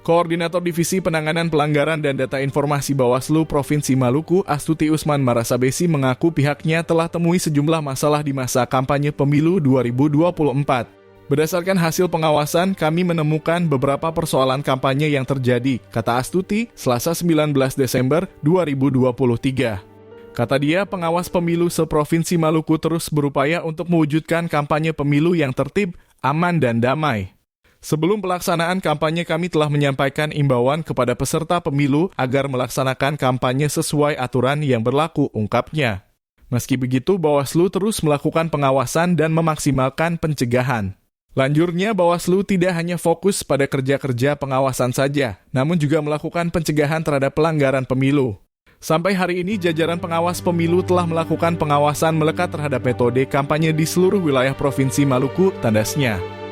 Koordinator Divisi Penanganan Pelanggaran dan Data Informasi Bawaslu Provinsi Maluku, Astuti Usman Marasabesi mengaku pihaknya telah temui sejumlah masalah di masa kampanye pemilu 2024. Berdasarkan hasil pengawasan, kami menemukan beberapa persoalan kampanye yang terjadi, kata Astuti, Selasa 19 Desember 2023. Kata dia, pengawas pemilu seprovinsi Maluku terus berupaya untuk mewujudkan kampanye pemilu yang tertib, aman, dan damai. Sebelum pelaksanaan kampanye, kami telah menyampaikan imbauan kepada peserta pemilu agar melaksanakan kampanye sesuai aturan yang berlaku, ungkapnya. Meski begitu, Bawaslu terus melakukan pengawasan dan memaksimalkan pencegahan. Lanjutnya, Bawaslu tidak hanya fokus pada kerja-kerja pengawasan saja, namun juga melakukan pencegahan terhadap pelanggaran pemilu. Sampai hari ini, jajaran pengawas pemilu telah melakukan pengawasan melekat terhadap metode kampanye di seluruh wilayah Provinsi Maluku, tandasnya.